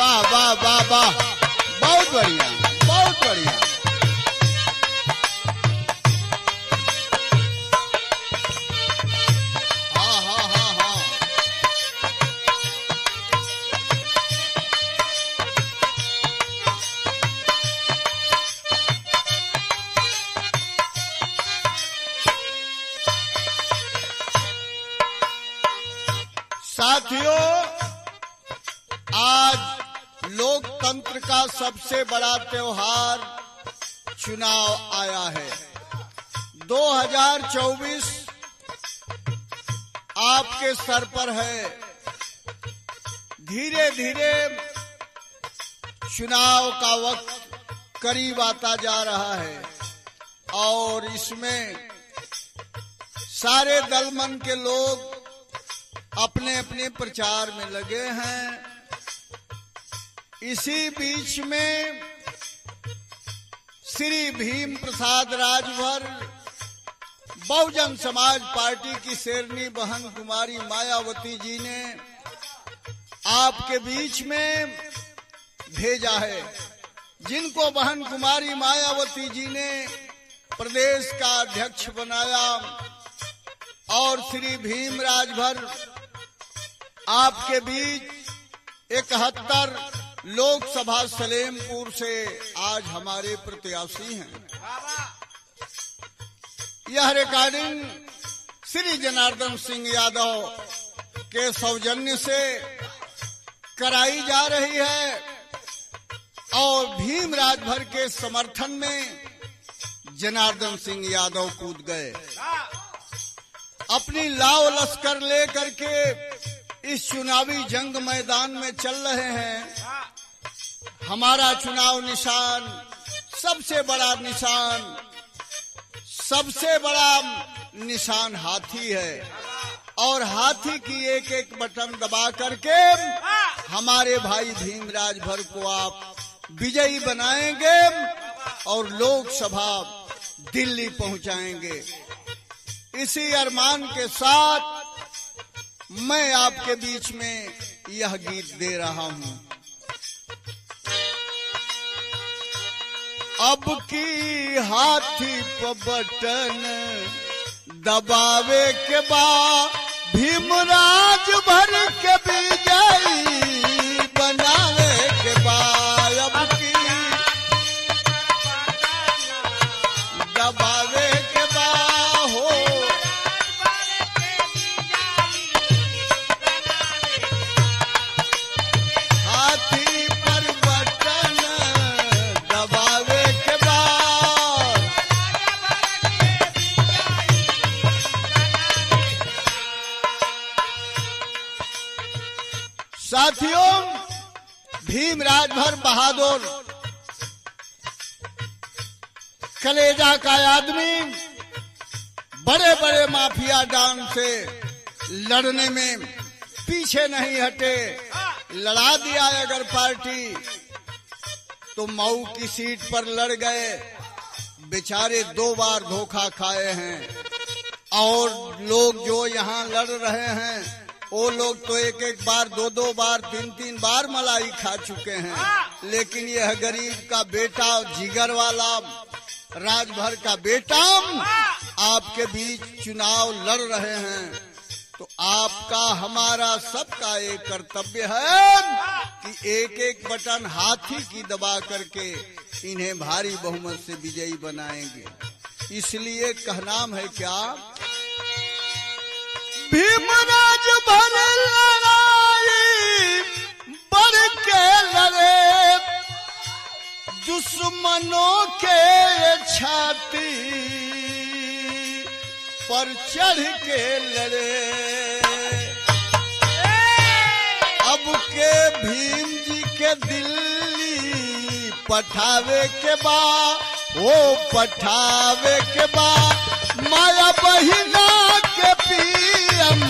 वाह वाह वाह वाह, बहुत बढ़िया बहुत बढ़िया। हाँ हाँ हाँ हाँ, साथियों, आज लोकतंत्र का सबसे बड़ा त्योहार चुनाव आया है। 2024 आपके सर पर है। धीरे धीरे चुनाव का वक्त करीब आता जा रहा है और इसमें सारे दल मन के लोग अपने अपने प्रचार में लगे हैं। इसी बीच में श्री भीम प्रसाद राजभर बहुजन समाज पार्टी की शेरनी बहन कुमारी मायावती जी ने आपके बीच में भेजा है, जिनको बहन कुमारी मायावती जी ने प्रदेश का अध्यक्ष बनाया और श्री भीम राजभर आपके बीच 71 लोकसभा सलेमपुर से आज हमारे प्रत्याशी हैं। यह रिकॉर्डिंग श्री जनार्दन सिंह यादव के सौजन्य से कराई जा रही है और भीम राजभर के समर्थन में जनार्दन सिंह यादव कूद गए। अपनी लाव लश्कर लेकर के इस चुनावी जंग मैदान में चल रहे हैं। हमारा चुनाव निशान, सबसे बड़ा निशान हाथी है और हाथी की एक एक बटन दबा करके हमारे भाई भीम राजभर को आप विजयी बनाएंगे और लोकसभा दिल्ली पहुंचाएंगे। इसी अरमान के साथ मैं आपके बीच में यह गीत दे रहा हूं। अब की हाथी पर बटन दबावे के बाद भीम राजभर के विजयी बनावे के बाद, अब की दबावे के बाद हो हाथी पर बटन दबावे के बाद। साथियों, भीम राजभर बहादुर कलेजा का आदमी बड़े बड़े माफिया डांग से लड़ने में पीछे नहीं हटे। लड़ा दिया अगर पार्टी तो मऊ की सीट पर लड़ गए। बेचारे 2 बार धोखा खाए हैं और लोग जो यहाँ लड़ रहे हैं वो लोग तो एक एक बार 2-2 बार 3-3 बार मलाई खा चुके हैं। लेकिन यह गरीब का बेटा, जिगर वाला राजभर का बेटा आपके बीच चुनाव लड़ रहे हैं। तो आपका हमारा सबका एक कर्तव्य है कि एक एक बटन हाथी की दबा करके इन्हें भारी बहुमत से विजयी बनाएंगे। इसलिए कहनाम है क्या, भीम राजभर लड़ाई बढ़ के लड़े, दुश्मनों के छाती पर चढ़ के लड़े। अब के भीम जी के दिल्ली पठावे के बाद, वो पठावे के बाद माया बहिना के पीएम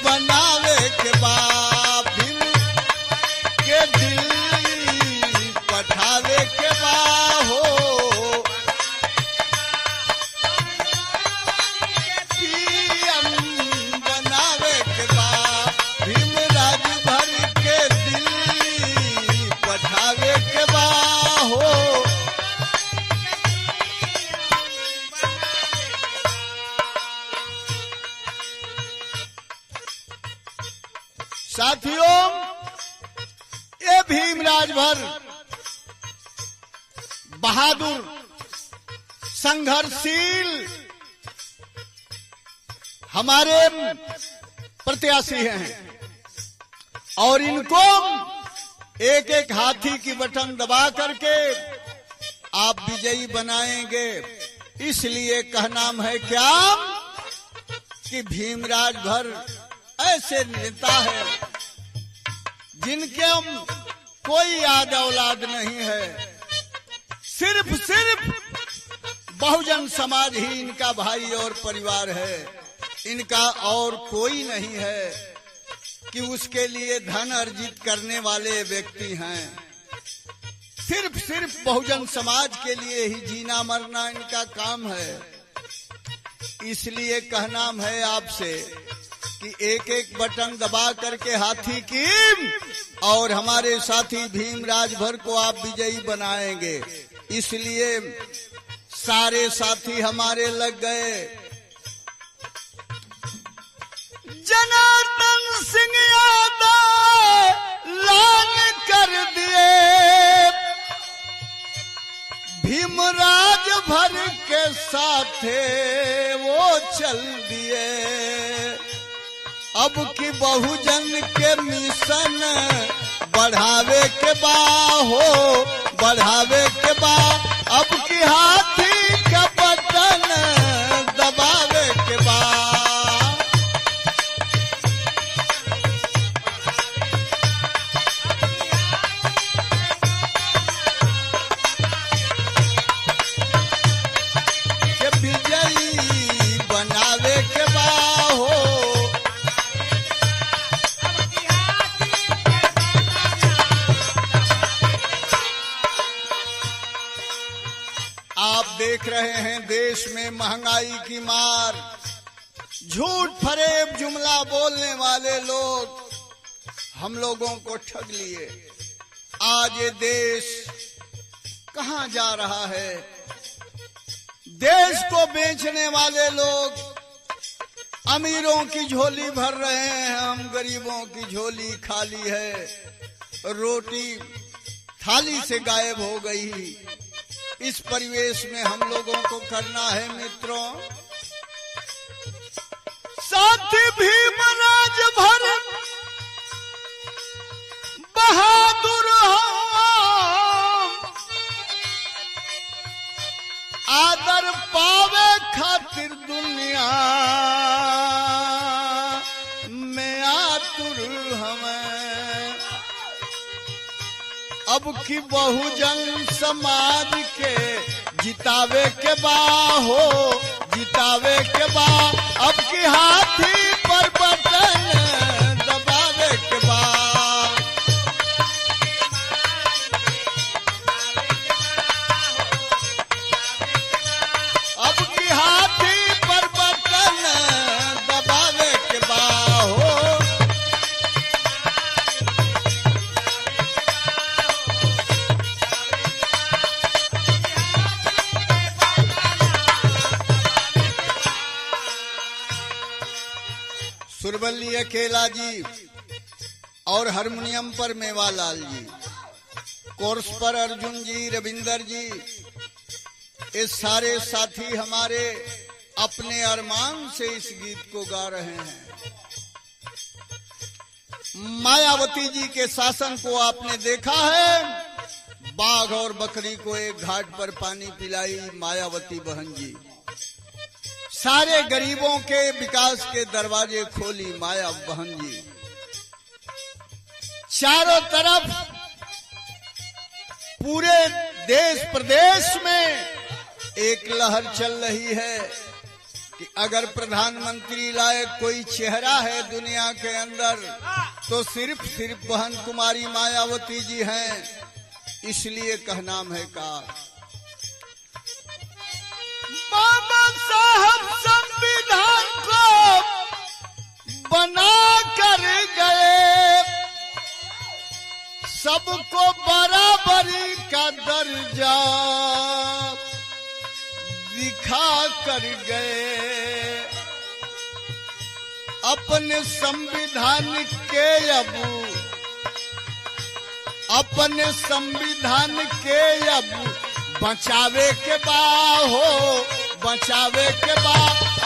बनावे के बाद, भीम के दिल्ली पठावे के बाद हो पीएम बनावे के बाद, भीम राजभर के दिल्ली राजभर बहादुर, संघर्षशील हमारे प्रत्याशी हैं और इनको एक एक हाथी की बटन दबा करके आप विजयी बनाएंगे। इसलिए कहनाम है क्या कि भीम राजभर ऐसे नेता है जिनके कोई याद औलाद नहीं है, सिर्फ बहुजन समाज ही इनका भाई और परिवार है। इनका और कोई नहीं है कि उसके लिए धन अर्जित करने वाले व्यक्ति हैं। सिर्फ बहुजन समाज के लिए ही जीना मरना इनका काम है। इसलिए कहनाम है आपसे कि एक एक बटन दबा करके हाथी की और हमारे साथी भीम राजभर को आप विजयी बनाएंगे। इसलिए सारे साथी हमारे लग गए। जनार्दन सिंह यादव लान कर दिए, भीम राजभर के साथे वो चल दिए। अब की बहुजन के मिशन बढ़ावे के बा हो, बढ़ावे के बा। अब की हाथी का बटन दबावे के बा। देख रहे हैं देश में महंगाई की मार, झूठ फरेब जुमला बोलने वाले लोग हम लोगों को ठग लिए। आज ये देश कहां जा रहा है? देश को बेचने वाले लोग अमीरों की झोली भर रहे हैं, हम गरीबों की झोली खाली है। रोटी थाली से गायब हो गई। इस परिवेश में हम लोगों को करना है मित्रों, साथी भीम राजभर बहादुर हो, आदर पावे खातिर दुनिया में आतुर हमें। अब की बहुजन समाज के जितावे के बा हो, जितावे के बा। अब की हाथी पर बटन दबावे के बा। अब की हाथी पर बटन दबावे के बा हो। सुरवल्ली अकेला जी और हारमोनियम पर मेवालाल जी, कोर्स पर अर्जुन जी, रविंदर जी, ये सारे साथी हमारे अपने अरमान से इस गीत को गा रहे हैं। मायावती जी के शासन को आपने देखा है। बाघ और बकरी को एक घाट पर पानी पिलाई मायावती बहन जी। सारे गरीबों के विकास के दरवाजे खोली माया बहन जी। चारों तरफ पूरे देश प्रदेश में एक लहर चल रही है कि अगर प्रधानमंत्री लायक कोई चेहरा है दुनिया के अंदर तो सिर्फ बहन कुमारी मायावती जी हैं। इसलिए कहनाम है का बाबा साहब संविधान को बना कर गए, सबको बराबरी का दर्जा दिखा कर गए। अपने संविधान के अपने संविधान के अब बचावे के बा हो, बचावे के बा।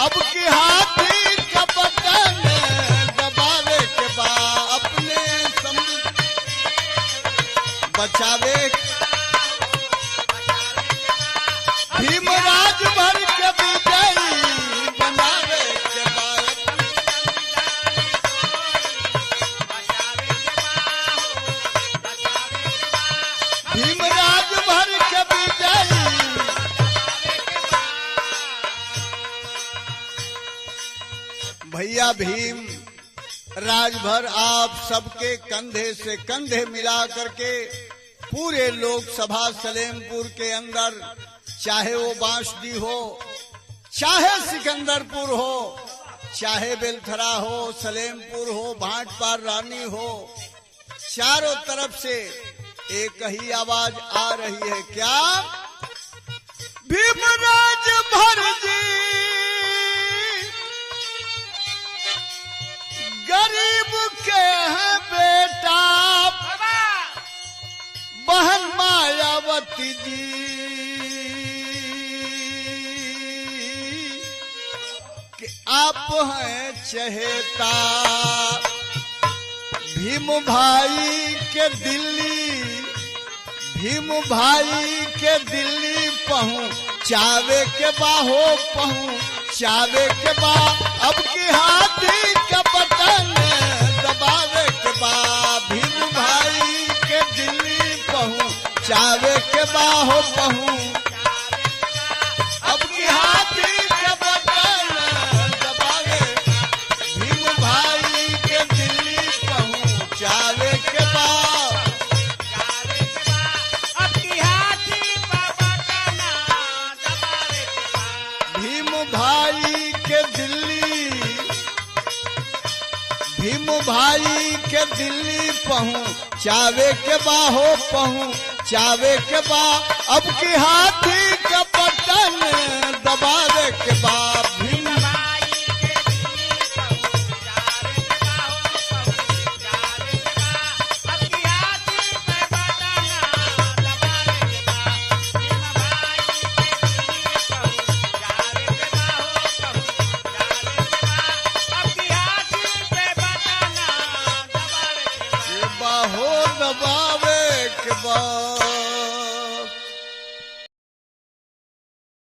अब की हाथी का बटन दबावे के बा, अपने बचावे। भीमराज भर के विजयी बनावे के बा, भीमराज भर के विजयी। भैया भीम राजभर आप सबके कंधे से कंधे मिला करके पूरे लोकसभा सलेमपुर के अंदर, चाहे वो बांसडी हो, चाहे सिकंदरपुर हो, चाहे बेलथरा हो, सलेमपुर हो, भाटपार रानी हो, चारों तरफ से एक ही आवाज आ रही है, क्या? भीमराज भर जी गरीब के हैं बेटा, बहन मायावती जी कि आप हैं चहेता। भीम भाई के दिल्ली, भीम भाई के दिल्ली पहुंचावे के बा हो, पहुंचावे के बा। अब की हाथी का बटन दबावे के बा, भीम भाई के दिल्ली पहुंचावे के बा हो, अब की हाथी का बटन दबावे, भीम भाई के दिल्ली पहुंचावे के बा। भीम भाई के दिल्ली पहुंचावे के बा हो, पहुंचावे के बा। अब की हाथी का बटन दबावे के बा, भीम भाई के दिल्ली पहुंचावे के बा हो, पहुंचावे के बा। अब की हाथी का बटन दबावे के बा, भीम भाई के दिल्ली पहुंचावे के बा हो, पहुंचावे के बा। अब की हाथी हो दबावे के बाद।